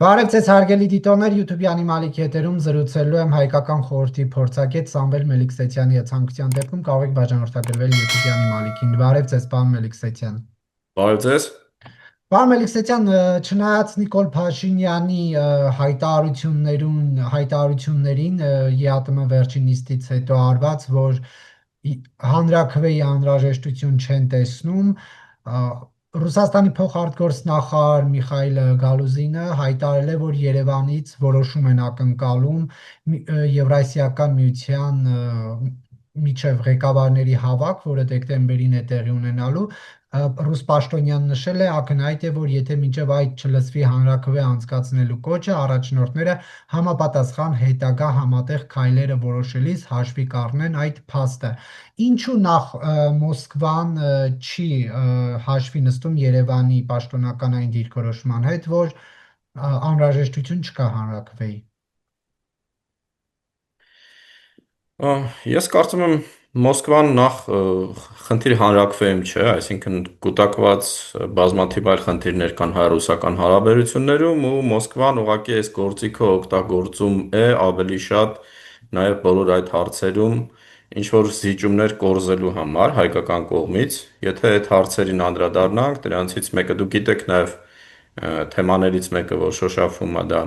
Բարև ձեզ հարգելի դիտողներ, YouTube-յանի Մալիքի հետերում զրուցելու եմ հայկական խորհրդի փորձագետ Սամվել Մելիքսեթյանի հետ, ցանկության դեպքում կարող եք բաժանորդագրվել YouTube-յանի Մալիքին։ Բարև ձեզ, պարոն Մելիքսեթյան։ Բարև ձեզ։ Պարոն Մելիքսեթյան, չնայած Նիկոլ Փաշինյանի հայտարարություններին ԵԱՏՄ վերջին նիստից հետո արված, որ հանրաքվեի անհրաժեշտություն չեն տեսնում, Ռուսաստանի փոխարտգործնախարար Միխայիլ Գալուզինը հայտարարել է, որ Երևանից որոշում են ակնկալում Եվրասիական միության միջև ղեկավարների հավաք, որը դեկտեմբերին է տեղի ունենալու։ Ռուս պաշտոնյան նշել է, ակնհայտ է, որ եթե մինչև այդ չլսվի հանրաքվե անցկացնելու կոչը, առաջնորդները համապատասխան հետագա համատեղ քայլերը որոշելիս հաշվի կառնեն այդ փաստը։ Ինչու նախ Մոսկվան չի հաշվի նստում Երևանի պաշտոնական այն դիրքորոշման հետ, որ անհրաժեշտություն չկա հանրաքվեի։ Ես կարծում եմ Մոսկվան նախ խնդիր հանրաքվեում չէ, այսինքն կուտակված բազմաթիվ այլ խնդիրներ կան հայ-ռուսական հարաբերություններում ու Մոսկվան ուղղակի այս գործիքը օգտագործում է ավելի շատ նաև բոլոր այդ հարցերում ինչ որ զիջումներ կորզելու համար հայկական կողմից, եթե այդ հարցերին անդրադառնանք, դրանցից մեկը դուք գիտեք նաև թեմաներից մեկը, որ շոշափվում է դա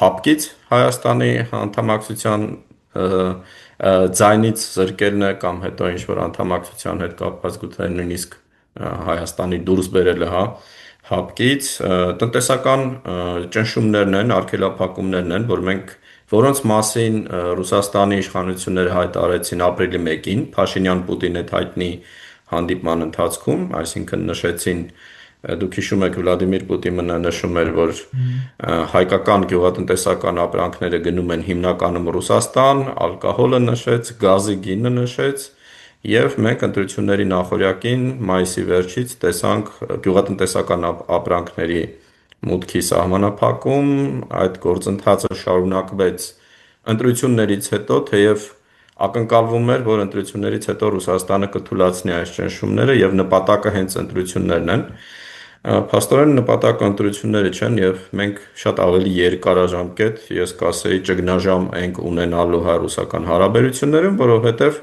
հապկից Հայաստանի անդամակցության ձայնից զրկելն է կամ հետո ինչ որ անդամակցության հետ կապված գուցե նույնիսկ Հայաստանի դուրս բերելը, հա, հապկից տնտեսական ճնշումներն են, արգելափակումներն են, որոնց մասին Ռուսաստանի իշխանությունները հայտարարեցին ապրիլի 1-ին Փաշինյան-Պուտին այդ հայտնի հանդիպման ընթացքում, այսինքն նշեցին. Դուք հիշում եք Վլադիմիր Պուտինը նշում էր, որ հայկական գյուղատնտեսական ապրանքները գնում են հիմնականում Ռուսաստան, ալկոհոլը նշեց, գազի գինը նշեց, եւ մենք ընտրությունների նախօրյակին մայիսի վերջից տեսանք գյուղատնտեսական ապրանքների մուտքի սահմանափակում, այդ գործընթացը շարունակվեց ընտրություններից հետո, թեև ակնկալվում էր, որ ընտրություններից հետո Ռուսաստանը կթուլացնի այս ճնշումները եւ նպատակը հենց ընտրություններն են։ Փաստորեն նպատակը ընտրությունները չեն եւ մենք շատ ավելի երկարաժամկետ, ես կասեի, ճգնաժամ ենք ունենալու հայ-ռուսական հարաբերություններում, որովհետեւ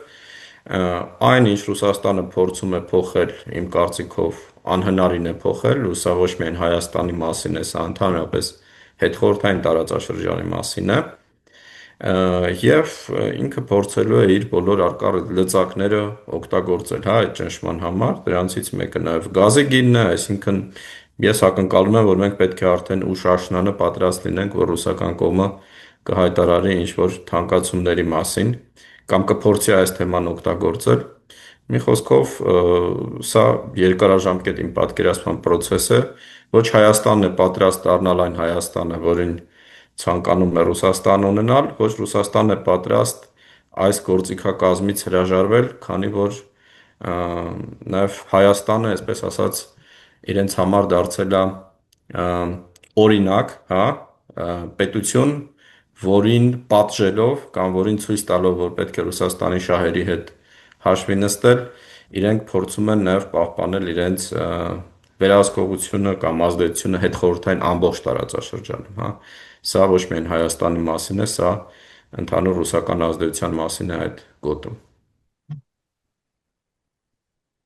այն, ինչ Ռուսաստանը փորձում է փոխել, իմ կարծիքով անհնարին է փոխել, ու սա ոչ միայն Հայաստանի մասին է, սա ընդհանրապես հետխորհրդային տարածաշրջանի մասին է, եւ ինքը փորձելու է իր բոլոր արկա լծակները օգտագործել, հա, այդ ճնշման համար, դրանցից մեկը նաեւ գազի գինն է, այսինքն ես ակնկալում եմ, որ մենք պետք է արդեն ուշ աշնանը պատրաստ լինենք, որ ռուսական կողմը կհայտարարի ինչ-որ թանկացումների մասին կամ կփորձի այս թեման օգտագործել։ Մի խոսքով, սա երկարաժամկետ իմ պատկերացման process է, ոչ Հայաստանն է պատրաստ դառնալ այն Հայաստանը, որին ցանկանում է Ռուսաստանը ունենալ, ոչ Ռուսաստանն է պատրաստ այս գործիքակազմից հրաժարվել, քանի որ նաև Հայաստանը, այսպես ասած, իրենց համար դարձել է օրինակ, հա, պետություն, որին պատժելով կամ որին ցույց տալով, որ պետք է Ռուսաստանի շահերի հետ հաշվի նստել, իրենք փորձում են նաև պահպանել իրենց վերահսկողությունը կամ ազդեցությունը հետխորհրդային ամբողջ տարածաշրջանում, հա։ Սա ոչ միայն Հայաստանի մասին է, սա ընդհանուր ռուսական ազդեցության մասին է այդ գոտում։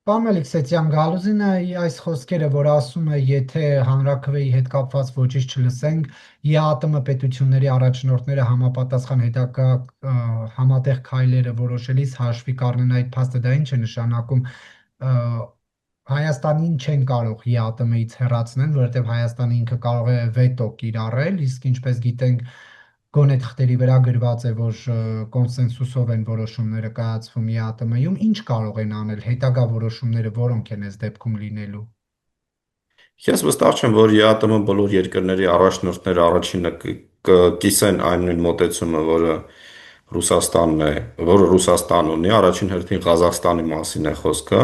Պարոն Մելիքսեթյան, Գալուզինը այս խոսքերը, որ ասում է, եթե հանրաքվեի հետ կապված ոչինչ չլսենք, ԵԱՏՄ պետությունների առաջնորդները համապատասխան հետագա համատեղ քայլերը որոշելիս հաշվի կառնեն այդ փաստը, դա ինչ է նշանակում։ Հայաստանին չեն կարող ԵԱՏՄ-ից հեռացնել, որովհետև Հայաստանը ինքը կարող է վետո կիրառել, իսկ ինչպես գիտենք, գոնե թղթերի վրա գրված է, որ կոնսենսուսով են որոշումները կայացվում ԵԱՏՄ-ում, ինչ կարող են անել հետագա որոշումները, որոնք են այս դեպքում լինելու։ Ես վստահ չեմ, որ ԵԱՏՄ բոլոր երկրների առաջնորդները առաջինը կկիսեն այն նույն մոտեցումը, որը Ռուսաստանն ունի, առաջին հերթին Ղազախստանի մասին է խոսքը,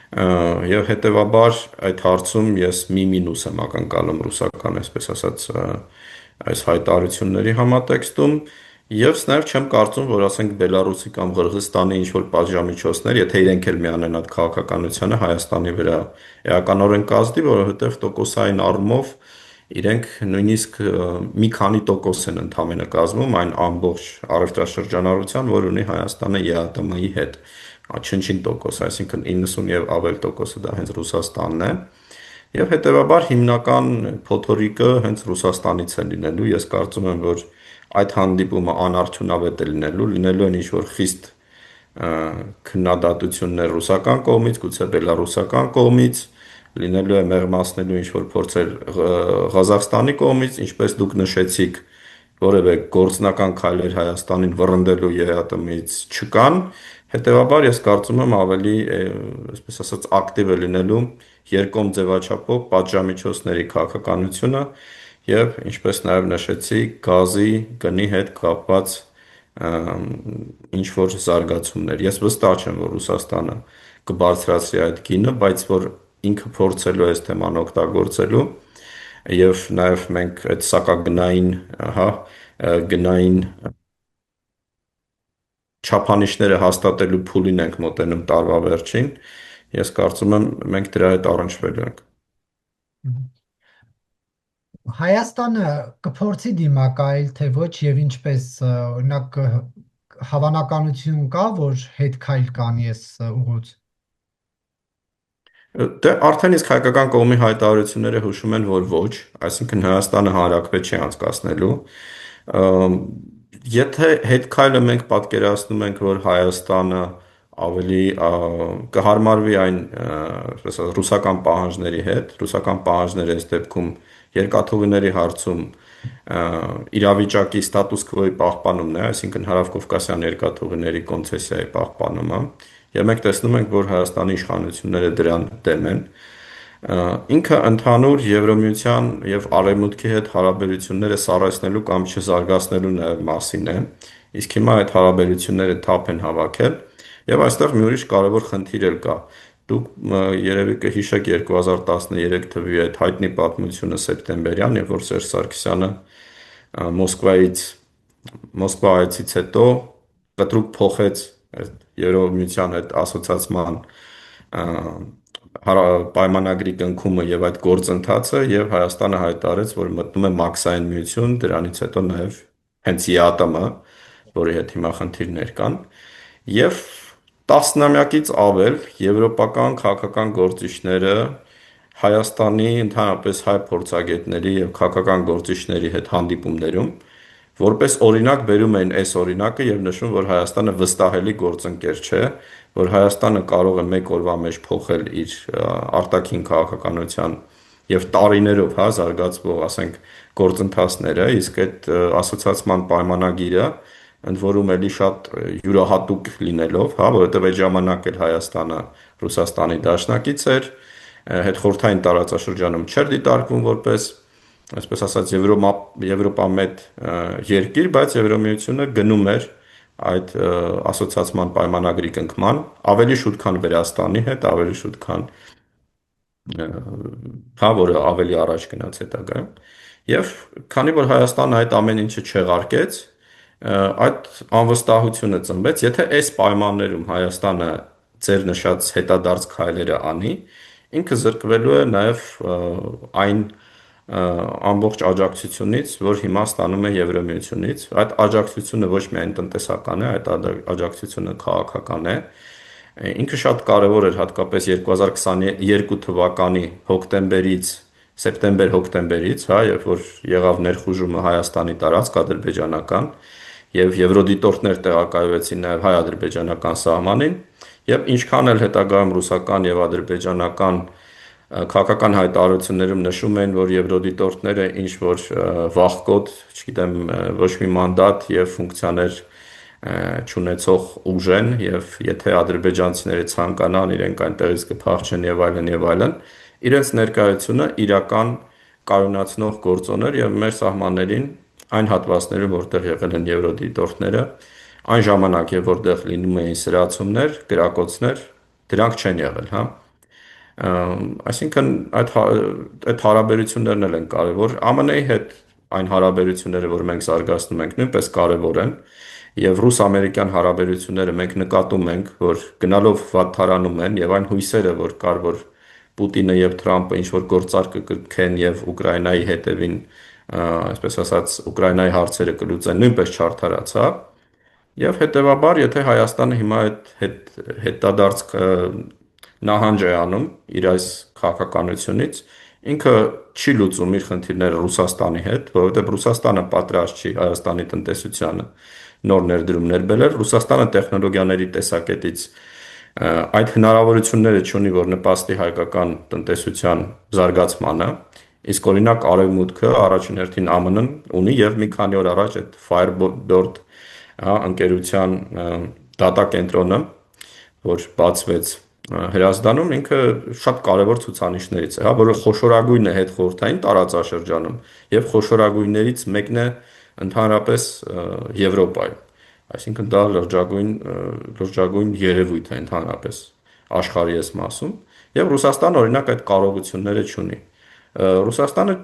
եւ հետեւաբար այդ հարցում ես մի մինուս եմ ակնկալում ռուսական, այսպես ասած, այս հայտարարությունների համատեքստում, եւ նաեւ չեմ կարծում, որ ասենք Բելարուսի կամ Ղրղըզստանի ինչ որ պատժամիջոցներ, եթե իրենք էլ միանան այդ քաղաքականությանը Հայաստանի վրա էականորեն կազդի, որովհետեւ տոկոսային առումով իրենք նույնիսկ մի քանի տոկոս են ընդամենը կազմում այն ամբողջ առևտրաշրջանառության, որ ունի Հայաստանը ԵԱՏՄ-ի հետ, չնչին տոկոս, այսինքն 90 եւ ավել տոկոսը դա հենց Ռուսաստանն է։ Եվ հետեւաբար հիմնական փոթորիկը հենց Ռուսաստանից է լինելու։ Ես կարծում եմ, որ այդ հանդիպումը անարդյունավետ է լինելու են ինչ-որ խիստ քննադատություններ ռուսական կողմից, գուցե բելարուսական կողմից, լինելու է մեղմացնելու ինչ-որ փորձեր Ղազախստանի կողմից, ինչպես դուք նշեցիք, որևէ գործնական քայլեր Հայաստանին վռնդելու ԵԱՏՄ-ից չկան, հետևաբար ես կարծում եմ ավելի, այսպես ասած, ակտիվ է լինելու երկկողմ ձևաչափով պատժամիջոցների քաղաքականությունը եւ ինչպես նաեւ նշեցի, գազի գնի հետ կապված ինչ որ զարգացումներ։ Ես վստահ չեմ, որ Ռուսաստանը կբարձրացրի այդ գինը, բայց որ ինքը փորձելու է այս թեման օգտագործելու եւ նաեւ մենք այդ սակագնային, հա, գնային չափանիշները հաստատելու փուլին ենք մոտենում տարվա վերջին։ Ես կարծում եմ մենք դրա հետ առնչվելու ենք։ Հայաստանը կփորձի դիմակայել, թե ոչ, եւ ինչպես օրինակ հավանականություն կա, որ հետ քայլ կանի այս ուղուց։ Դե արդեն իսկ հայկական կողմի հայտարարությունները հուշում են, որ ոչ, այսինքն Հայաստանը հանրաքվե չի անցկացնելու։ Ամ, Եթե հետ քայլը մենք պատկերացնում ենք, որ Հայաստանը ավելի կհարմարվի այն, այսպես ասած, ռուսական պահանջների հետ, ռուսական պահանջները այս դեպքում երկաթուղիների հարցում իրավիճակի ստատուս քվոյի պահպանումն է, այսինքն հարավկովկասյան երկաթուղիների կոնցեսիայի պահպանումը, եւ մենք տեսնում ենք, որ Հայաստանի իշխանությունները դրան դեմ են։ Ինքը ընդհանուր Եվրոմիության եւ Արևմուտքի հետ հարաբերությունները սառեցնելու կամ չզարգացնելու նաեւ մասին է։ Իսկ հիմա այդ հարաբերությունները թափ են հավաքել եւ այստեղ մի ուրիշ կարևոր խնդիր էլ կա։ Դուք երևի կհիշեք 2013 թվականի այդ հայտնի պատմությունը սեպտեմբերյան, երբ որ Սերժ Սարգսյանը Մոսկվայից Մոսկվա այցից հետո կտրուկ փոխեց Եվրոմիության հետ ասոցիացման պայմանագրի կնքումը եւ այդ գործընթացը եւ Հայաստանը հայտարարեց, որ մտնում է մաքսային միություն, դրանից հետո նաեւ հենց ԵԱՏՄ, որի հետ հիմա խնդիրներ կան, եւ տասնամյակից ավել եվրոպական քաղաքական գործիչները Հայաստանի ընդհանրապես հայ փորձագետների եւ քաղաքական գործիչների հետ հանդիպումներում որպես օրինակ բերում էին այս օրինակը եւ նշում, որ Հայաստանը վստահելի գործընկեր չէ, որ Հայաստանը կարող է մեկ օրվա մեջ փոխել իր արտաքին քաղաքականության եւ տարիներով, հա, զարգացվող, ասենք, գործընթացները, իսկ այդ ասոցիացիան պայմանագիրը ընդ որում էլի շատ յուրահատուկ լինելով, հա, որովհետեւ այդ ժամանակ էլ Հայաստանը Ռուսաստանի դաշնակից էր, հետխորհրդային տարածաշրջանում չէր դիտարկվում որպես այսպես ասած Եվրոպամետ երկիր, բայց Եվրոմիությունը գնում էր այդ ասոցիացիան պայմանագրի կնքման ավելի շուտ քան Վրաստանի հետ, ավելի շուտ քան հա որը ավելի առաջ գնաց հետագայում։ Եվ քանի որ Հայաստանը այդ ամեն ինչը չեղարկեց, այդ անվստահությունը ծնվեց, եթե այս պայմաններում Հայաստանը ձեր նշած հետադարձ քայլերը անի, ինքը զրկվելու է նաև այն ամբողջ աջակցությունից, որ հիմա ստանում է Եվրոմիությունից, այդ աջակցությունը ոչ միայն տնտեսական է, այդ աջակցությունը քաղաքական է։ Ինքը շատ կարևոր էր հատկապես 2022 թվականի հոկտեմբերից, սեպտեմբեր-հոկտեմբերից, հա, երբ որ եղավ ներխուժումը Հայաստանի տարածք ադրբեջանական եւ եվրոդիտորդներ տեղակայվեցին նաեւ հայ-ադրբեջանական սահմանին եւ ինչքան էլ հետագայում ռուսական եւ ադրբեջանական քաղաքական հայտարարություններում նշում են, որ եվրոդիտորդները ինչ որ վախկոտ, չգիտեմ, ոչ մի մանդատ եւ ֆունկցիաներ չունեցող ուժ են եւ եթե ադրբեջանցիները ցանկանան իրենք այնտեղից կփախչեն եւ այլն եւ այլն, իրենց ներկայությունը իրական կայունացնող գործոն էր եւ մեր սահմաններին այն հատվածներում, որտեղ եղել են եվրոդիտորդները, այն ժամանակ, երբ որտեղ լինում էին սրացումներ, գրակոծներ, դրանք չեն եղել, հա։ Այսինքն այդ հարաբերություններն էլ են կարևոր։ ԱՄՆ-ի հետ այն հարաբերությունները, որ մենք զարգացնում ենք, նույնպես կարևոր են, եւ ռուս-ամերիկյան հարաբերությունները մենք նկատում ենք, որ գնալով վատթարանում են եւ այն հույսերը, որ կար, որ Պուտինը եւ Թրամփը ինչ որ գործար կկրկեն եւ Ուկրաինայի հետևին, այսպես ասած, Ուկրաինայի հարցերը կլուծեն, նույնպես չարթարացավ։ Եվ հետեւաբար, եթե Հայաստանը հիմա հետադարձ նահանջ է անում իր այս քաղաքականությունից, ինքը չի լուծում իր խնդիրները Ռուսաստանի հետ, որովհետև Ռուսաստանը պատրաստ չի Հայաստանի տնտեսությանը նոր ներդրումներ բերել։ Ռուսաստանը տեխնոլոգիաների տեսակետից այդ հնարավորությունները չունի, որ նպաստի հայկական տնտեսության զարգացմանը, իսկ օրինակ Արևմուտքը առաջին հերթին ԱՄՆ-ն ունի եւ մի քանի օր առաջ այդ Firebird ընկերության data կենտրոնը, որ բացվեց Հրազդանում, ինքը շատ կարևոր ցուցանիշներից է, հա, որը խոշորագույն է հետխորհրդային տարածաշրջանում եւ խոշորագույններից մեկն է ընդհանրապես Եվրոպայում։ Այսինքն դա լրջագույն երևույթ է ընդհանրապես աշխարհի այս մասում, եւ Ռուսաստանը օրինակ այդ կարողությունները չունի։ Ռուսաստանը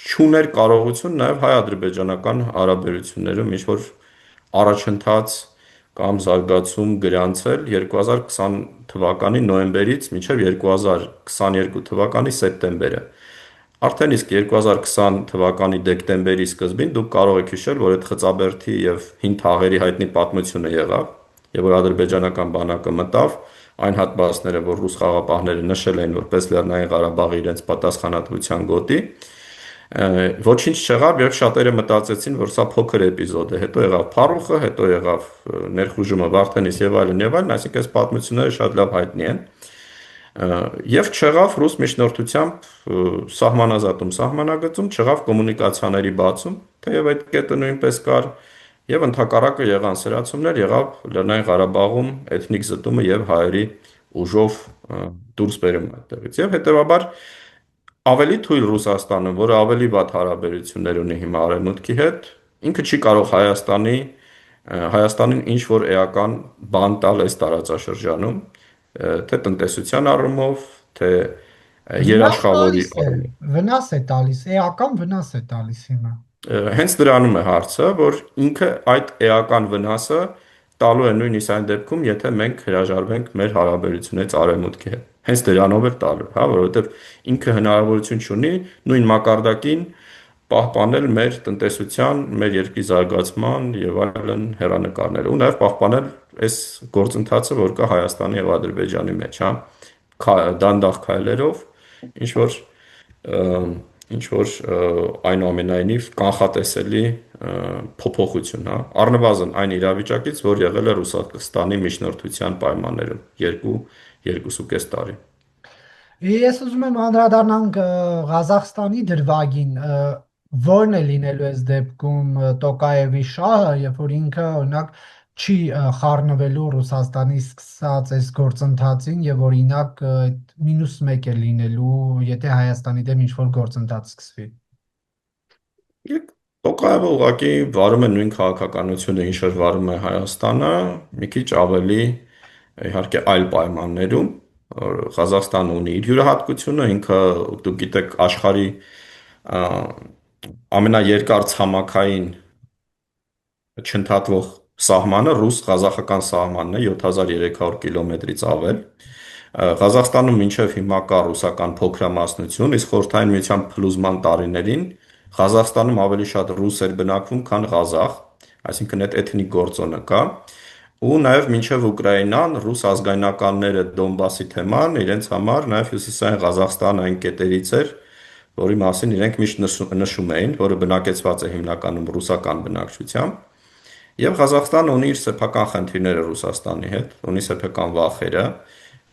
չուներ կարողություն նաեւ հայ-ադրբեջանական հարաբերություններում ինչ որ առաջընթաց կամ զարգացում գրանցել 2020 թվականի նոյեմբերից մինչև 2022 թվականի սեպտեմբերը։ Արդեն իսկ 2020 թվականի դեկտեմբերի սկզբին դուք կարող եք հիշել, որ այդ Խծաբերդի եւ Հին Թաղերի հայտնի պատմությունը եղավ, եւ որ ադրբեջանական բանակը մտավ այն հատվածները, որ ռուս խաղապահները նշել էին որպես Լեռնային Ղարաբաղի իրենց պատասխանատվության գոտի, ոչինչ չեղավ եւ շատերը մտածեցին, որ սա փոքր էպիզոդ է, հետո եղավ Փարուխը, հետո եղավ ներխուժումը Վարդենիս եւ այլն, այսինքն այս պատմությունները շատ լավ հայտնի են։ Եվ չեղավ ռուս միջնորդությամբ սահմանազատում, սահմանագծում, չեղավ կոմունիկացիաների բացում, թեև այդ կետը նույնպես կար, եւ ընդհակառակը եղան սրացումներ, եղավ Լեռնային Ղարաբաղում էթնիկ զտումը եւ հայերի ուժով դուրս բերումը այդտեղից։ Եվ հետեւաբար ավելի թույլ Ռուսաստանը, որը ավելի վատ հարաբերություններ ունի հիմա Արևմուտքի հետ, ինքը չի կարող Հայաստանին ինչ որ էական բան տալ այս տարածաշրջանում, թե տնտեսության առումով, թե Վնաս երաշխավորի տալիս է, առումով։ վնաս է տալիս, էական վնաս է տալիս հիմա։ Հենց դրանում է հարցը, որ ինքը այդ էական վնասը տալու է նույնիսկ այն դեպքում, եթե մենք հրաժարվենք մեր հարաբերությունից Արևմուտքի հետ։ Հենց դրանով էլ տալու, հա, որովհետև ինքը հնարավորություն չունի նույն մակարդակին պահպանել մեր տնտեսության, մեր երկրի զարգացման եւ այլն հերանեկարները, ու նաեւ պահպանել այս գործընթացը, որ կա Հայաստանի եւ Ադրբեջանի մեջ, հա, դանդաղ քայլերով, ինչ որ ինչ որ այնուամենայնիվ կանխատեսելի փոփոխություն, հա, առնվազն այն իրավիճակից, որ եղել է Ռուսաստանի միջնորդության պայմաններում 2-2.5 տարի։ Ես ուզում եմ անդրադառնանք Ղազախստանի դրվագին, որն է լինելու այս դեպքում Տոկաևի շահը, երբ որ ինքը օրինակ չի խառնվելու Ռուսաստանի սկսած այս գործընթացին եւ օրինակ այդ -1 է լինելու, եթե Հայաստանի դեմ ինչ-որ գործընթաց սկսվի։ Տոկաևը ուղղակի վարում է նույն քաղաքականությունը, ինչ որ վարում է Հայաստանը, մի քիչ ավելի իհարկե այլ պայմաններում, որ Ղազախստանը ունի իր յուրահատկությունը, ինքը դուք գիտեք աշխարհի ամենաերկար ցամաքային չընդհատվող սահմանը ռուս-ղազախական սահմանն է 7300 կիլոմետրից ավել։ Ղազախստանում մինչև հիմա կա ռուսական փոքրամասնություն, իսկ Խորհրդային Միության փլուզման տարիներին Ղազախստանում ավելի շատ ռուս էր բնակվում, քան ղազախ, այսինքն այդ էթնիկ գործոնը կա։ Ու նաև մինչև Ուկրաինան ռուս ազգայնականները Դոնբասի թեման իրենց համար նաև հյուսիսային Ղազախստան այն կետերից էր, որի մասին իրենք միշտ նշում էին, որը բնակեցված է հիմնականում ռուսական բնակչությամբ։ Եվ Ղազախստանը ունի իր սեփական խնդիրները Ռուսաստանի հետ, ունի սեփական վախերը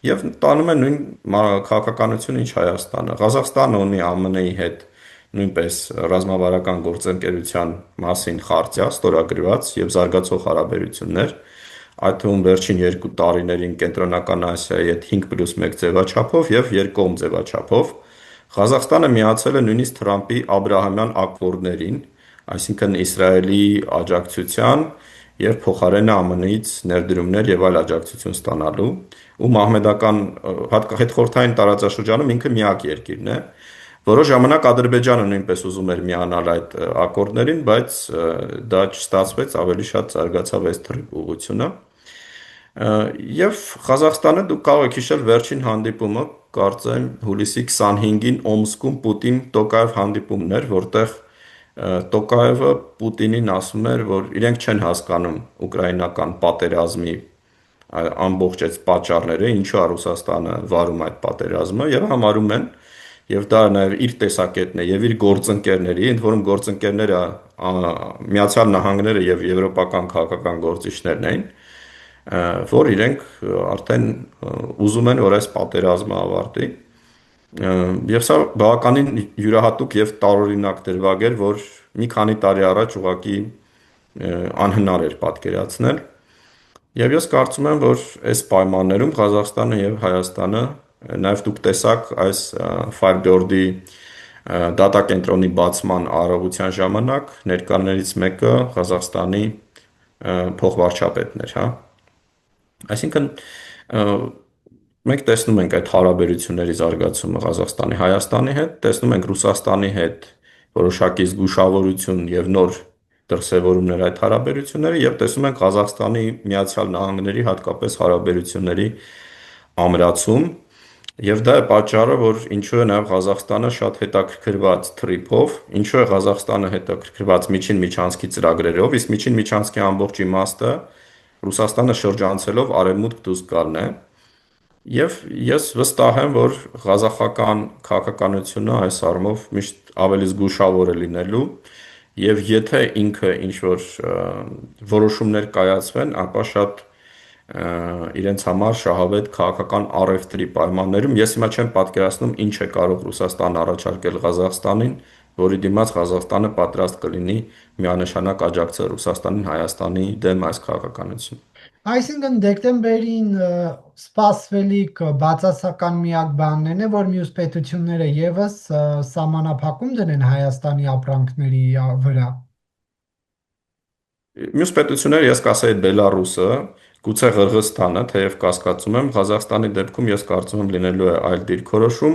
եւ տանում է նույն քաղաքականությունը, ինչ Հայաստանը։ Ղազախստանը ունի ԱՄՆ-ի հետ նույնպես ռազմավարական գործընկերության մասին խարտիա ստորագրված եւ զարգացող հարաբերություններ, այդ թվում վերջին 2 տարիներին Կենտրոնական Ասիայի հետ 5+1 ձևաչափով եւ երկկողմ ձևաչափով Ղազախստանը միացել է նույնիսկ Թրամփի Աբրահամյան ակորդներին, այսինքն Իսրայելի աջակցության եւ փոխարենը ԱՄՆ-ից ներդրումներ եւ այլ աջակցություն ստանալու, ու մահմեդական հետխորհրդային տարածաշրջանում ինքը միակ երկիրն է։ Որոշ ժամանակ Ադրբեջանը նույնպես ուզում էր միանալ այդ ակորդներին, բայց դա չստացվեց, ավելի շատ զարգացավ այս ուղղությունը։ Եվ Ղազախստանը դուք կարող եք հիշել վերջին հանդիպումը, կարծեմ հուլիսի 25-ին Օմսկում Պուտին-Տոկաև հանդիպումն էր, որտեղ Տոկաևը Պուտինին ասում էր, որ իրենք չեն հասկանում ուկրաինական պատերազմի ամբողջ այդ պատճառները, ինչու է Ռուսաստանը վարում այդ պատերազմը եւ համարում են եւ դա նաեւ իր տեսակետն է եւ իր գործընկերների, ընդ որում գործընկերները Միացյալ Նահանգները եւ եվրոպական քաղաքական գործիչներն էին, որ իրենք արդեն ուզում են, որ այս պատերազմը ավարտի։ Եվ սա բավականին յուրահատուկ եւ տարօրինակ դրվագ էր, որ մի քանի տարի առաջ ուղղակի անհնար էր պատկերացնել։ Եվ ես կարծում եմ, որ այս պայմաններում Ղազախստանը եւ Հայաստանը նաեւ դուք տեսաք այս Firebird-ի դատակենտրոնի բացման արարողության ժամանակ ներկաներից մեկը Ղազախստանի փոխվարչապետն էր, հա։ Այսինքն մենք տեսնում ենք այդ հարաբերությունների զարգացումը Ղազախստանի Հայաստանի հետ, տեսնում ենք Ռուսաստանի հետ որոշակի զգուշավորություն եւ նոր դրսևորումներ այդ հարաբերությունները եւ տեսնում ենք Ղազախստանի Միացյալ Նահանգների հատկապես հարաբերությունների ամրացում եւ դա է պատճառը, որ ինչու է նաեւ Ղազախստանը շատ հետաքրքրված թրիփով, ինչու է Ղազախստանը հետաքրքրված միջին միջանցքի ծրագրերով, իսկ միջին միջանցքի ամբողջ իմաստը Ռուսաստանը շրջանցելով արևմուտք դուրս գալն է։ Եվ ես վստահ եմ, որ ղազախական քաղաքականությունը այս առումով միշտ ավելի զգուշավոր է լինելու, եւ եթե ինքը ինչ որ որոշումներ կայացվեն, ապա շատ իրենց համար շահավետ քաղաքական առևտրի պայմաններում ես հիմա չեմ պատկերացնում ինչ է կարող Ռուսաստանը առաջարկել Ղազախստանին, որի դիմաց Ղազախստանը պատրաստ կլինի միանշանակ աջակցել Ռուսաստանին Հայաստանի դեմ այս քաղաքականություն։ Այսինքն դեկտեմբերին սպասվելիք բացասական միակ բանն է, որ մյուս պետությունները եւս սահմանափակում դնեն Հայաստանի ապրանքների վրա։ Մյուս պետությունները ես կասեի Բելարուսը, գուցե Ղրղըզստանը, թեև կասկածում եմ, Ղազախստանի դեպքում ես կարծում եմ լինելու է այլ դիրքորոշում,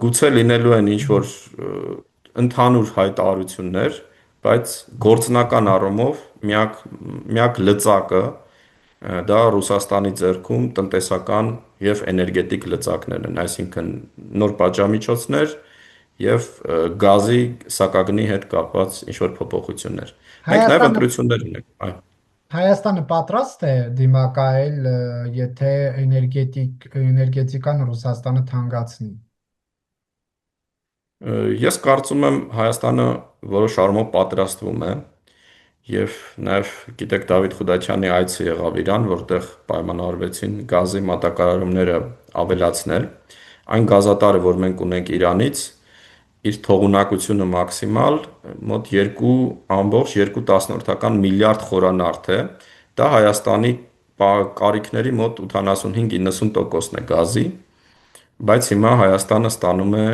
գուցե լինելու են ինչ որ ընդհանուր հայտարարություններ, բայց գործնական առումով միակ լծակը դա Ռուսաստանի ձեռքում տնտեսական եւ էներգետիկ լծակներն են, այսինքն նոր պատժամիջոցներ եւ գազի սակագնի հետ կապված ինչ որ փոփոխություններ։ Մենք նաեւ Հայաստանը ընտրություններ ունենք։ Այո։ Հայաստանը պատրաստ է դիմակայել, եթե էներգետիկան Ռուսաստանը թանկացնի։ Ես կարծում եմ Հայաստանը որոշ առումով պատրաստվում է եւ նաեւ գիտեք Դավիթ Խուդաչյանի այցը եղավ Իրան, որտեղ պայմանավորվեցին գազի մատակարարումները ավելացնել։ Այն գազատարը, որ մենք ունենք Իրանից, իր թողունակությունը մաքսիմալ մոտ 2,2 միլիարդ խորանարդ է։ Դա Հայաստանի կարիքների մոտ 85-90%-ն է գազի, բայց հիմա Հայաստանը ստանում է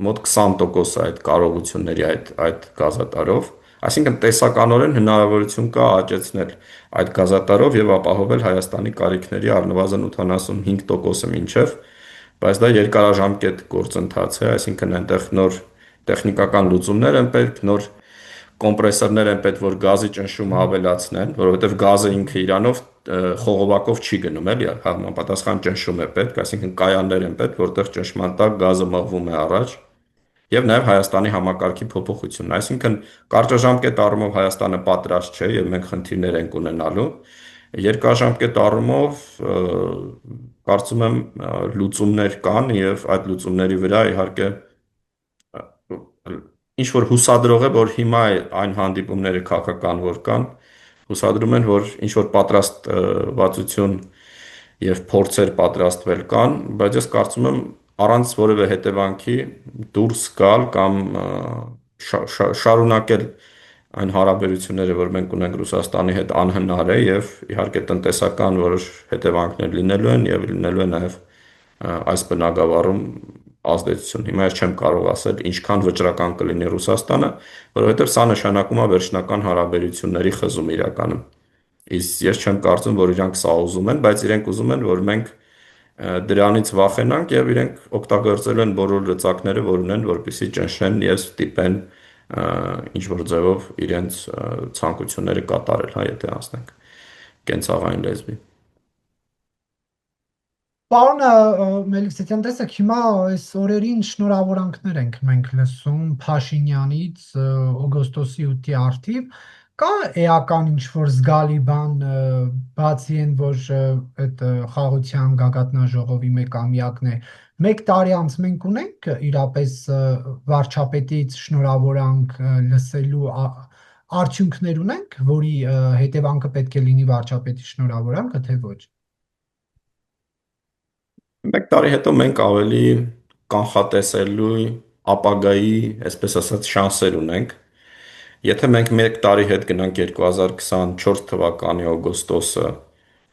մոտ 20% այդ կարողությունների այդ գազատարով, այսինքն տեսականորեն հնարավորություն կա աճեցնել այդ գազատարով եւ ապահովել Հայաստանի կարիքների առնվազն 85%-ը մինչև, բայց դա երկարաժամկետ գործընթաց է, այսինքն այնտեղ նոր տեխնիկական լուծումներ են պետք, նոր կոմպրեսորներ են պետք, որ գազի ճնշումը ավելացնեն, որովհետև գազը ինքը իրանով խողովակով չի գնում, էլի, համապատասխան ճնշում է պետք, այսինքն կայաններ են պետք, որտեղ ճնշման տակ գազը մղվում է առաջ, եւ նաեւ Հայաստանի համակարգի փոփոխությունն, այսինքն կարճաժամկետ առումով Հայաստանը պատրաստ չէ եւ մենք խնդիրներ ենք ունենալու, երկարաժամկետ առումով կարծում եմ լուծումներ կան եւ այդ լուծումների վրա իհարկե ինչ որ հուսադրող է, որ հիմա այն հանդիպումները քաղաքական որ կան, հուսադրում են, որ ինչ որ պատրաստվածություն եւ փորձեր պատրաստվել կան, բայց ես կարծում եմ առանց որևէ հետևանքի դուրս գալ կամ շարունակել այն հարաբերությունները, որ մենք ունենք Ռուսաստանի հետ անհնար է եւ իհարկե տնտեսական որոշ հետևանքներ լինելու են եւ լինելու է նաեւ այս բնագավառում ազդեցություն։ Հիմա ես չեմ կարող ասել ինչքան վճռական կլինի Ռուսաստանը, որովհետև սա նշանակում է վերջնական հարաբերությունների խզում իրականում։ Իսկ ես չեմ կարծում, որ իրանք սա ուզում են, բայց իրենք ուզում են, որ մենք դրանից վախենանք եւ իրենք օգտագործել են բոլոր լծակները, որ ունեն, որպեսզի ճնշեն եւ ստիպեն ինչ որ ձևով իրենց ցանկությունները կատարել, հա, եթե անցնենք կենցաղային լեզվի։ Պարոն Մելիքսեթյան, տեսեք, հիմա այս օրերին շնորհավորանքներ ենք մենք լսում Փաշինյանից օգոստոսի 8-ի արդիվ։ Կա էական ինչ-որ զգալի բան, բացի այն, որ այդ խաղաղության գագաթնաժողովի մեկամյակն է, մեկ տարի անց մենք ունենք իրապես վարչապետից շնորհավորանք լսելու արդյունքներ ունենք, որի հետևանքը պետք է լինի վարչապետի շնորհավորանքը, թե ոչ։ Մեկ տարի հետո մենք ավելի կանխատեսելու ապագայի, այսպես ասած, շանսեր ունենք։ Եթե մենք մեկ տարի հետ գնանք 2024 թվականի օգոստոսը,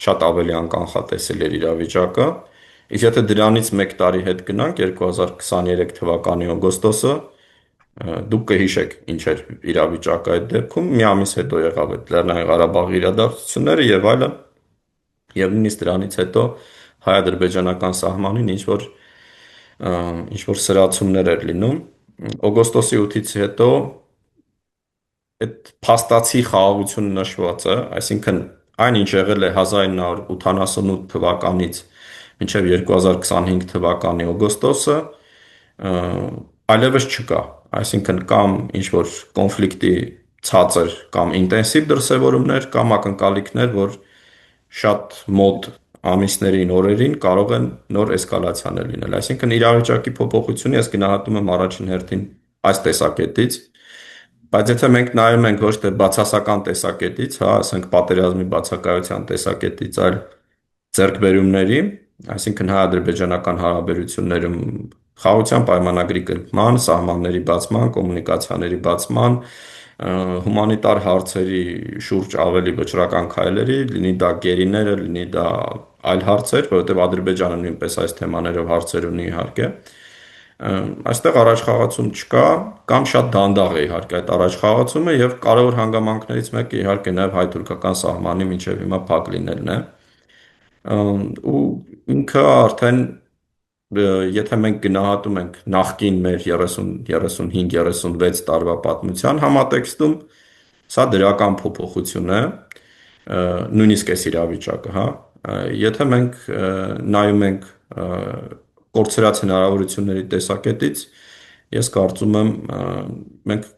շատ ավելի անկանխատեսել էր իրավիճակը, իսկ եթե դրանից մեկ տարի հետ գնանք 2023 թվականի օգոստոսը, դուք կհիշեք ինչ էր իրավիճակը այդ դեպքում, մի ամիս հետո եղավ այդ Լեռնային Ղարաբաղի իրադարձությունները եւ այլն, եւ նույնիսկ դրանից հետո հայ-ադրբեջանական սահմանին ինչ որ սրացումներ էր լինում։ Օգոստոսի 8-ից հետո այդ փաստացի խաղաղությունը նշվածը, այսինքն այն ինչ եղել է 1988 թվականից մինչև 2025 թվականի օգոստոսը, ը, այլևս չկա։ Այսինքն կամ ինչ որ կոնֆլիկտի ցածր կամ ինտենսիվ դրսևորումներ կամ ակնկալիքներ, որ շատ մոտ ամիսներին, օրերին կարող են նոր էսկալացիաներ լինել։ Այսինքն իրավիճակի փոփոխությունը ես գնահատում եմ առաջին հերթին այս տեսակետից, բայց եթե մենք նայում ենք ոչ թե բացասական տեսակետից, հա, ասենք պատերազմի բացակայության տեսակետից, այլ ձեռքբերումների, այսինքն հայ-ադրբեջանական հարաբերություններում խաղաղության պայմանագրի կնքման, սահմանների բացման, կոմունիկացիաների բացման, հումանիտար հարցերի շուրջ ավելի վճռական քայլերի, լինի դա գերիները, լինի դա այլ հարցեր, որովհետև Ադրբեջանը նույնպես այս թեմաներով հարցեր ունի իհարկե, այստեղ առաջխաղացում չկա կամ շատ դանդաղ է իհարկե այդ առաջխաղացումը եւ կարևոր հանգամանքներից մեկը իհարկե նաեւ հայ-թուրքական սահմանի մինչեւ հիմա փակ լինելն է, ու ինքը արդեն եթե մենք գնահատում ենք նախկին մեր 30, 35, 36 տարվա պատմության համատեքստում, սա դրական փոփոխություն է, նույնիսկ այս իրավիճակը, հա։ Եթե մենք նայում ենք կորցրած հնարավորությունների տեսակետից, ես կարծում եմ մենք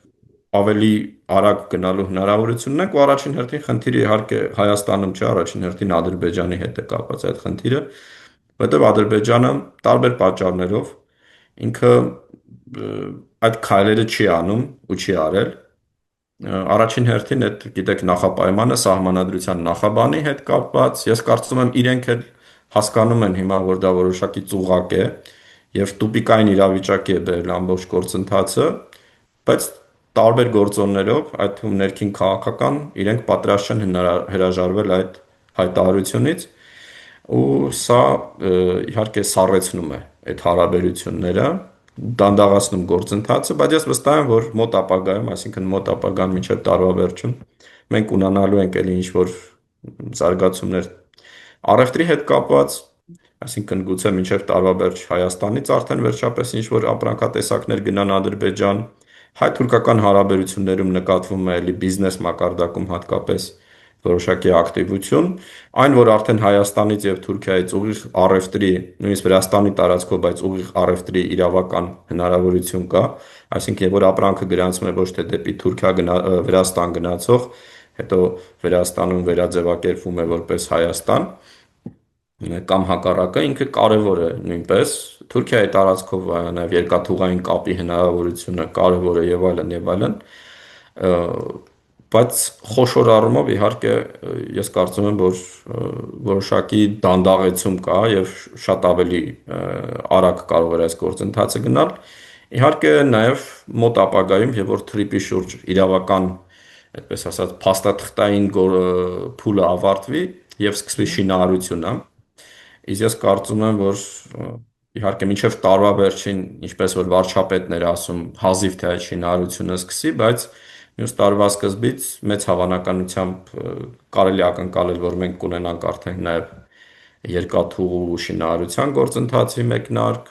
ավելի արագ գնալու հնարավորություն ունենք, ու առաջին հերթին խնդիրը իհարկե Հայաստանում չէ, առաջին հերթին Ադրբեջանի հետ է կապված այդ խնդիրը, որտեղ Ադրբեջանը տարբեր պատճառներով ինքը այդ քայլերը չի անում ու չի արել։ Առաջին հերթին այդ գիտեք նախապայմանը սահմանադրության նախաբանի հետ կապված, ես կարծում եմ իրենք էլ հասկանում են հիմա, որ դա որոշակի ծուղակ է եւ տուպիկային իրավիճակի է բերել ամբողջ գործընթացը, բայց տարբեր գործոններով, այդ թվում ներքին քաղաքական, իրենք պատրաստ չեն հրաժարվել այդ հայտարարությունից, ու սա իհարկե սառեցնում է այդ հարաբերությունները, դանդաղացնում գործընթացը, բայց ես վստահ եմ, որ մոտ ապագայում, այսինքն մոտ ապագան մինչև տարվա վերջում, մենք ունենալու ենք էլի ինչ-որ զարգացումներ առևտրի հետ կապված, այսինքն գուցե մինչև տարվա վերջ Հայաստանից արդեն վերջապես ինչ-որ ապրանքատեսակներ գնան Ադրբեջան, հայ-թուրքական հարաբերություններում նկատվում է էլի բիզնես մակարդակում հատկապես որոշակի ակտիվություն, այն որ արդեն Հայաստանից եւ Թուրքիայից ուղիղ առևտրի, նույնիսկ Վրաստանի տարածքով, բայց ուղիղ առևտրի իրավական հնարավորություն կա, այսինքն եւ որ ապրանքը գրանցվում է ոչ թե դեպի Թուրքիա Վրաստան գնացող, հետո Վրաստանում վերաձևակերպվում է որպես Հայաստան, կամ հակառակը ինքը կարևոր է նույնպես Թուրքիայի տարածքով նաև երկաթուղային կապի հնարավորությունը կարևոր է եւ այլն, բայց խոշոր առումով իհարկե ես կարծում եմ, որ որոշակի դանդաղեցում կա եւ շատ ավելի արագ կարող է այս գործընթացը գնալ։ Իհարկե նաև մոտ ապագայում, եւ որ թրիպի շուրջ իրավական, այդպես ասած, փաստաթղթային փուլը ավարտվի եւ սկսվի շինարարությունը, իսկ ես կարծում եմ, որ իհարկե մինչև տարվա վերջին, ինչպես որ վարչապետն էր ասում, հազիվ թե այդ շինարարությունը սկսի, բայց մյուս տարվա սկզբից մեծ հավանականությամբ կարելի ակնկալել, որ մենք կունենանք արդեն նաև երկաթուղու շինարարության գործընթացի մեկնարկ,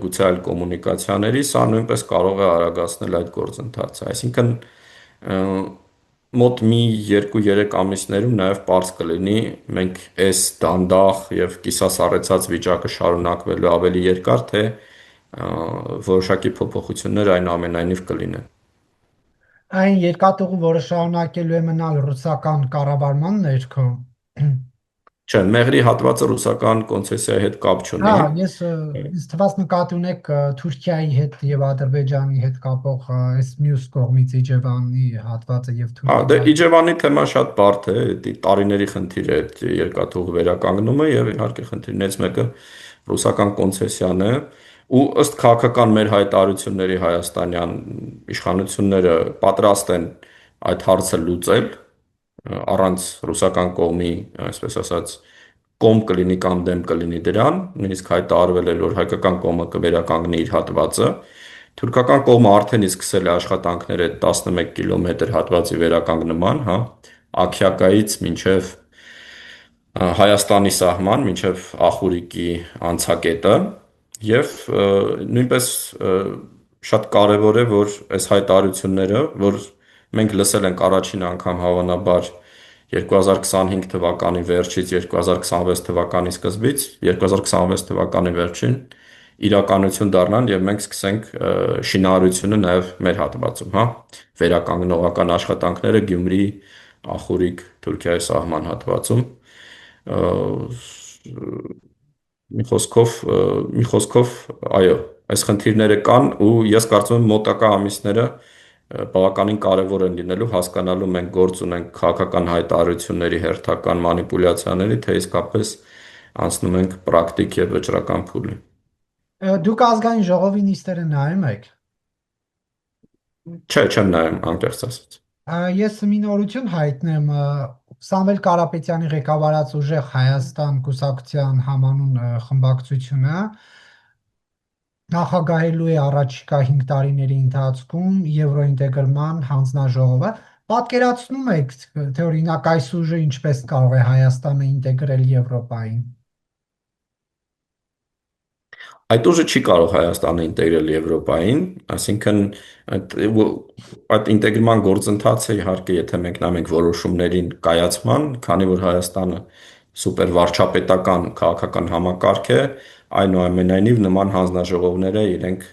գուցե այլ կոմունիկացիաների, սա նույնպես կարող է արագացնել այդ գործընթացը։ Այսինքն մոտ մի 2-3 ամիսներում նաև པարզ կլինի մենք այս դանդաղ եւ կիսասառեցած վիճակը շարունակվելու ավելի երկար, թե որոշակի փոփոխություններ այնուամենայնիվ կլինեն։ Այն երկաթուղու, որը շարունակելու է մնալ ռուսական կառավարման ներքո։ Չէ, Մեղրի հատվածը ռուսական կոնցեսիայի հետ կապ Հա, չունի։ ինձ թվաց նկատի ունեք Թուրքիայի հետ եւ Ադրբեջանի հետ կապող այս մյուս կողմից Իջևանի հատվածը եւ Դե Թուրքիայի։ Իջևանի թեման շատ բարդ է, դի տարիների խնդիր է այդ երկաթուղու վերականգնումը եւ իհարկե խնդիրներից մեկը ռուսական կոնցեսիան է ու ըստ քաղաքական մեր հայտարարությունների հայաստանյան իշխանությունները պատրաստ են այդ հարցը լուծել առանց ռուսական կողմի, այսպես ասած, կողմ կլինի կամ դեմ կլինի դրան, նույնիսկ հայտարարվել էր, որ հայկական կողմը կվերականգնի իր հատվածը։ Թուրքական կողմը արդեն իսկ սկսել է աշխատանքները 11 կիլոմետր հատվածի վերականգնման, հա, Աքյակայից մինչև Հայաստանի սահման, մինչև Ախուրիկի անցակետը եւ նույնպես շատ կարեւոր է, որ այս հայտարարությունները, որ մենք լսել ենք առաջին անգամ հավանաբար 2025 թվականի վերջից 2026 թվականի սկզբից, 2026 թվականի վերջին իրականություն դառնան եւ մենք սկսենք շինարարությունը նաեւ մեր հատվածում, հա, վերականգնողական աշխատանքները Գյումրի, Ախուրիկ, Թուրքիայի սահման հատվածում մի խոսքով, այո, այս խնդիրները կան ու ես կարծում եմ մոտակա ամիսները բավականին կարևոր են լինելու հասկանալու մենք գործ ունենք քաղաքական հայտարարությունների հերթական մանիպուլյացիաների, թե իսկապես անցնում ենք պրակտիկ եւ վճռական փուլի։ Դուք ազգային ժողովի նիստերը նայում եք։ Չէ, չեմ նայում անկեղծ ասած։ Ես մի նորություն հայտնեմ Սամվել Կարապետյանի ղեկավարած Ուժեղ Հայաստան կուսակցության համանուն խմբակցությունը նախագահելու է առաջիկա 5 տարիների ընթացքում Եվրոինտեգրման հանձնաժողովը։ Պատկերացնում եք, թե օրինակ այս ուժը ինչպես կարող է Հայաստանը ինտեգրել Եվրոպային։ Այդ ուժը չի կարող Հայաստանը ինտեգրել Եվրոպային, այսինքն այդ ինտեգրման գործընթացը իհարկե, եթե մենք նայենք որոշումներին կայացման, քանի որ Հայաստանը սուպեր վարչապետական քաղաքական համակարգ է, այնուամենայնիվ նման հանձնաժողովները իրենք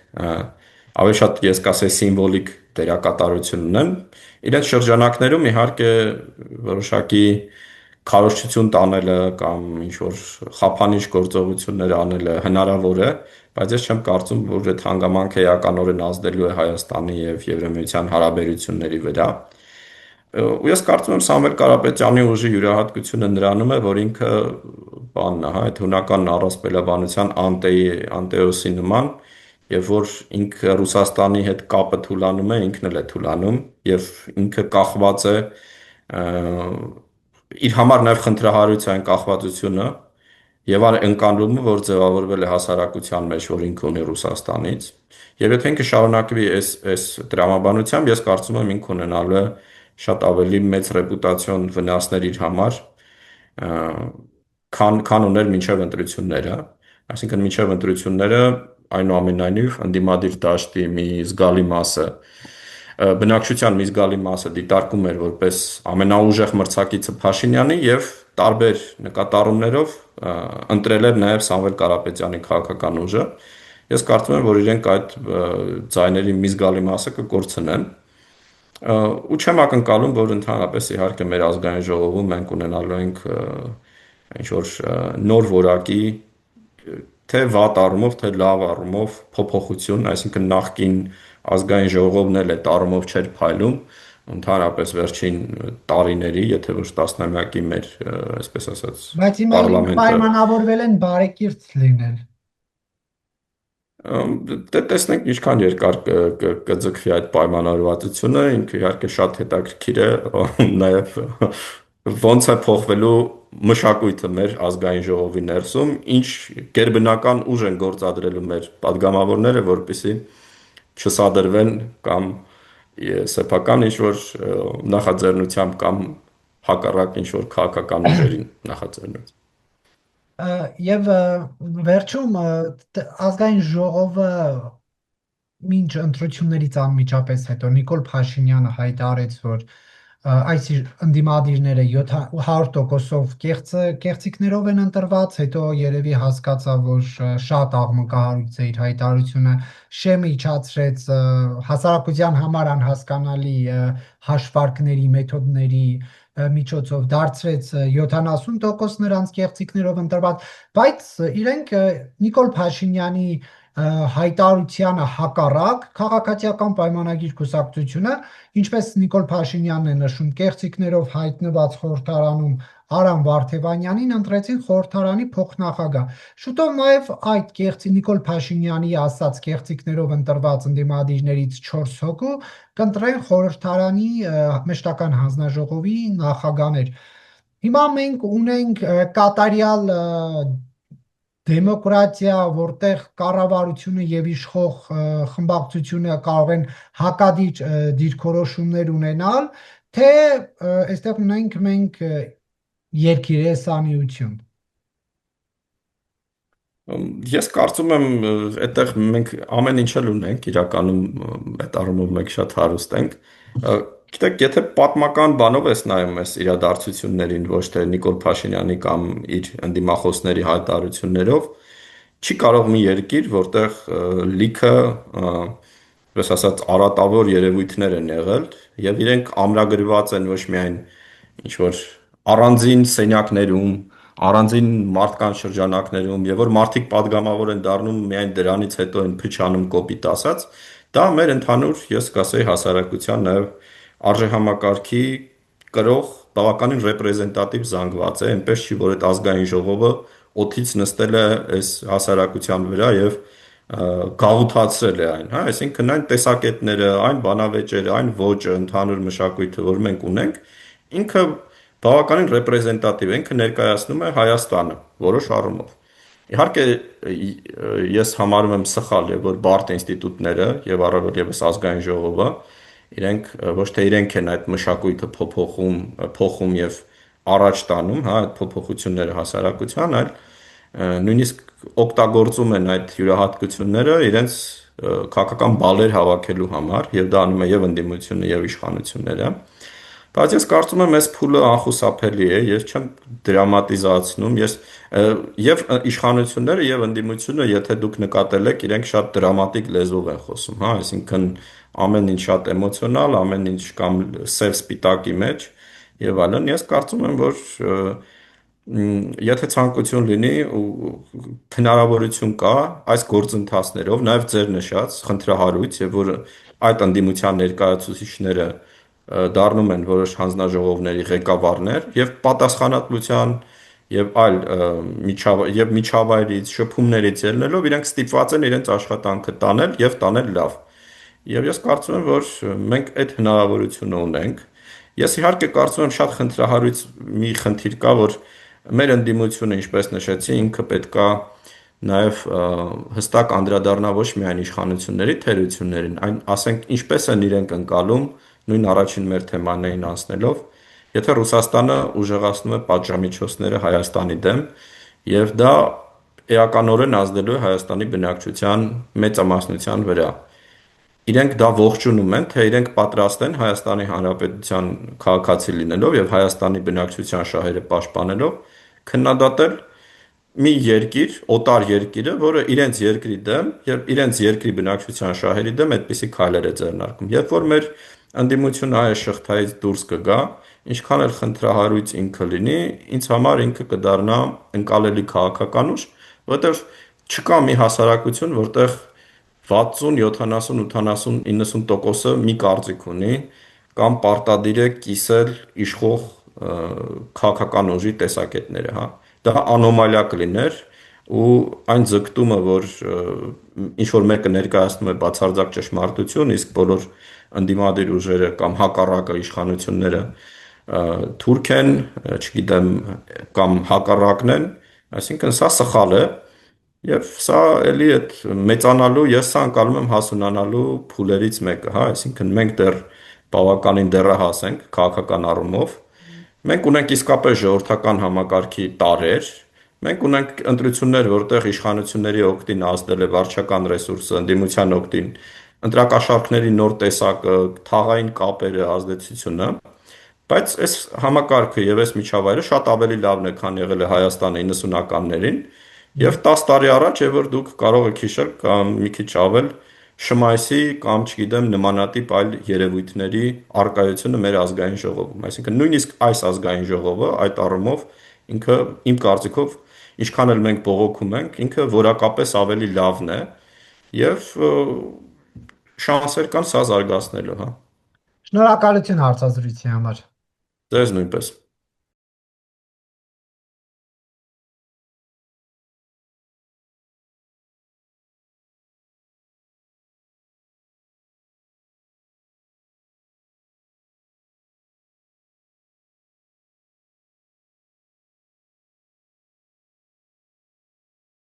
ավելի շատ ես կասեի սիմվոլիկ դերակատարություն ունեն։ Իրենց շրջանակներում իհարկե որոշակի քարոզչություն տանելը կամ ինչ որ խափանիչ գործողություններ անելը հնարավոր է, բայց ես չեմ կարծում, որ այդ հանգամանքը էականորեն ազդելու է Հայաստանի եւ Եվրամիության հարաբերությունների վրա։ Ու ես կարծում եմ Սամվել Կարապետյանի ուժի յուրահատկությունը նրանում է, որ ինքը բանն է, հա, այդ հունական առասպելաբանության անտեոսի նման, եւ որ ինքը Ռուսաստանի հետ կապը թուլանում է, ինքն էլ է թուլանում եւ ինքը կախված է իր համար նաև խնդրահարույց է այն կախվածությունը եւ այն ընկալումը, որ ձևավորվել է հասարակության մեջ, որ ինքը ունի Ռուսաստանից, եւ եթե ինքը շարունակվի այս դրամաբանությամբ, ես կարծում եմ ինքը ունենալու է շատ ավելի մեծ ռեպուտացիոն վնասներ իր համար, քան ուներ մինչև ընտրությունները, այսինքն մինչև ընտրությունները այնուամենայնիվ ընդդիմադիր դաշտի մի զգալի մասը բնակչության մի զգալի մասը դիտարկում էր որպես ամենաուժեղ մրցակիցը Փաշինյանի եւ տարբեր նկատառումներով ընտրել էր նաեւ Սամվել Կարապետյանի քաղաքական ուժը։ Ես կարծում եմ, որ իրենք այդ ձայների մի զգալի մասը կկորցնեն ու չեմ ակնկալում, որ ընդհանրապես իհարկե մեր ազգային ժողովում մենք ունենալու ենք ինչ որ նոր որակի թե վատ առումով, թե լավ առումով փոփոխություն, այսինքն նախկին ազգային ժողովն էլ այդ առումով չէր փայլում, ընդհանրապես վերջին տարիների, եթե ոչ տասնամյակի մեր, այսպես ասած, Բայց հիմա իրենք պարլամենտը պայմանավորվել են բարեկիրթ լինել։ դե տեսնենք ինչքան երկար կձգվի այդ պայմանավորվածությունը, ինքը իհարկե շատ հետաքրքիր է, նաև ոնց է փոխվելու մշակույթը մեր ազգային ժողովի ներսում, ինչ գերբնական ուժ են գործադրելու մեր падգամավորները, որպեսզի չսադրվեն կամ սեփական ինչ որ նախաձեռնությամբ կամ հակառակ ինչ որ քաղաքական ուժերին նախաձեռնությամբ։ Եվ վերջում ազգային ժողովը մինչ ընտրություններից անմիջապես հետո Նիկոլ Փաշինյանը հայտարարեց, որ այս ընդդիմադիրները 100%-ով կեղծիքներով են ընտրված, հետո երևի հասկացա, որ շատ աղմկահարույց է իր հայտարարությունը, շեմը իջացրեց հասարակության համար անհասկանալի հաշվարկների, մեթոդների միջոցով դարձրեց 70% նրանց կեղծիքներով ընտրված, բայց իրենք Նիկոլ Փաշինյանի հայտարարությանը հակառակ քաղաքացիական պայմանագիր կուսակցությունը, ինչպես Նիկոլ Փաշինյանն է նշում, կեղծիքներով հայտնված խորհրդարանում Արամ Վարդևանյանին ընտրեցին խորհրդարանի փոխնախագահ։ Շուտով նաև այդ Նիկոլ Փաշինյանի ասած կեղծիքներով ընտրված ընդդիմադիրներից 4 հոգու կընտրեն խորհրդարանի մշտական հանձնաժողովի նախագահներ։ Հիմա մենք ունենք կատարյալ դեմոկրատիա, որտեղ կառավարությունը եւ իշխող խմբակցությունը կարող են հակադիր դիրքորոշումներ ունենալ, թե այստեղ ունենք մենք երկիրեսանիություն։ Ես կարծում եմ, այդտեղ մենք ամեն ինչ էլ ունենք, իրականում այդ առումով մենք շատ հարուստ ենք։ Գիտեք, եթե պատմական բանով ես նայում ես իրադարձություններին, ոչ թե Նիկոլ Փաշինյանի կամ իր ընդդիմախոսների հայտարարություններով, չի կարող մի երկիր, որտեղ լիքը, պես ասած, արատավոր երևույթներ են եղել եւ իրենք ամրագրված են ոչ միայն ինչ որ առանձին սենյակներում, առանձին մարդկանց շրջանակներում, եւ որ մարդիկ падգամավոր են դառնում միայն դրանից հետո են փչանում կոպիտ ասած, դա մեր ընդհանուր, ես կասեի, հասարակության նաեւ արժեհամակարգի կրող բավականին ռեպրեզենտատիվ զանգված է, այնպես չի, որ այդ ազգային ժողովը օթից նստել է այս հասարակության վրա եւ գաղութացրել է այն, հա, այսինքն այն տեսակետները, այն բանավեճերը, այն ոճը, ընդհանուր մշակույթը, որ մենք ունենք, ինքը բավականին ռեպրեզենտատիվ է, ինքը ներկայացնում է Հայաստանը որոշ առումով։ Իհարկե ես համարում եմ սխալ է, որ բարդ ինստիտուտները եւ առավել եւս ազգային ժողովը իրենք ոչ թե իրենք են այդ մշակույթը փոխում եւ առաջ տանում, հա, այդ փոփոխությունները հասարակության, այլ նույնիսկ օգտագործում են այդ յուրահատկությունները իրենց քաղաքական բալեր հավաքելու համար եւ դա անում է եւ ընդդիմությունը եւ իշխանությունները։ Բայց ես կարծում եմ, այս փուլը անխուսափելի է, ես չեմ դրամատիզացնում, եւ իշխանությունները եւ ընդդիմությունը, եթե դուք նկատել եք, իրենք շատ դրամատիկ լեզվով են խոսում, հա, այսինքն ամեն ինչ շատ էմոցիոնալ, ամեն ինչ կամ սև սպիտակի մեջ եւ այլն։ Ես կարծում եմ, որ եթե ցանկություն լինի ու հնարավորություն կա այս գործընթացներով, նաև ձեր նշած խնդրահարույց, եւ որ այդ ընդդիմության ներկայացուցիչները դառնում են որոշ հանձնաժողովների ղեկավարներ եւ պատասխանատվության եւ այլ միջավայրից, շփումներից ելնելով իրենք ստիպված են իրենց աշխատանքը տանել եւ տանել լավ։ Եվ ես կարծում եմ, որ մենք այդ հնարավորությունը ունենք։ Ես իհարկե կարծում եմ շատ խնդրահարույց մի խնդիր կա, որ մեր ընդդիմությունը, ինչպես նշեցի, ինքը պետքա նաև հստակ անդրադառնա ոչ միայն իշխանությունների թերություններին, այն ասենք ինչպես են իրենք ընկալում նույն առաջին մեր թեմաներին անցնելով, եթե Ռուսաստանը ուժեղացնում է պատժամիջոցները Հայաստանի դեմ, եւ դա էականորեն ազդելու է Հայաստանի բնակչության մեծամասնության վրա։ Իրենք դա ողջունում են, թե իրենք պատրաստ են Հայաստանի Հանրապետության քաղաքացի լինելով եւ Հայաստանի բնակչության շահերը պաշտպանելով քննադատել մի երկիր, օտար երկիրը, որը իրենց երկրի դեմ եւ իրենց երկրի բնակչության շահերի դեմ այդպիսի քայլեր է ձեռնարկում։ Երբ որ մեր ընդդիմությունը այս շղթայից դուրս կգա, ինչքան էլ խնդրահարույց ինքը լինի, ինձ համար ինքը կդառնա ընկալելի քաղաքական ուժ, որովհետեւ չկա մի հասարակություն, որտեղ 60, 70, 80, 90%-ը մի կարծիք ունի կամ պարտադիր է կիսել իշխող քաղաքական ուժի տեսակետները, հա։ Դա անոմալիա կլիներ ու այն ձգտումը, որ ինչ որ մեկը ներկայացնում է բացարձակ ճշմարտություն, իսկ բոլոր ընդդիմադիր ուժերը կամ հակառակը իշխանությունները թուրք են, չգիտեմ, կամ հակառակն են, այսինքն սա սխալ է եւ սա էլի այդ մեծանալու, ես սա անցալում եմ հասունանալու փուլերից մեկը, հա, այսինքն մենք դեռ բավականին դեռահաս ենք քաղաքական առումով, մենք ունենք իսկապես ժողովրդական համակարգի տարրեր, մենք ունենք ընտրություններ, որտեղ իշխանությունների օգտին ազդել է վարչական ռեսուրսը, ընդդիմության օգտին ընտրակաշառքների նոր տեսակը, թաղային կապերը, ազդեցությունը, Բայց այս համակարգը եւ այս միջավայրը շատ ավելի լավն է, քան եղել է Հայաստանը 90-ականներին, եւ 10 տարի առաջ է որ դուք կարող եք հիշել կամ մի քիչ ավել Շմայսի կամ չգիտեմ նմանատիպ այլ երևույթների արկայությունը մեր ազգային ժողովում։ Այսինքն նույնիսկ այս ազգային ժողովը այդ առումով ինքը իմ կարծիքով ինչքան էլ մենք բողոքում ենք, ինքը որակապես ավելի լավն է եւ շանսեր կան սա զարգացնելու, հա։ Շնորհակալություն հարցազրույցի համար։ Ձեզ նույնպես։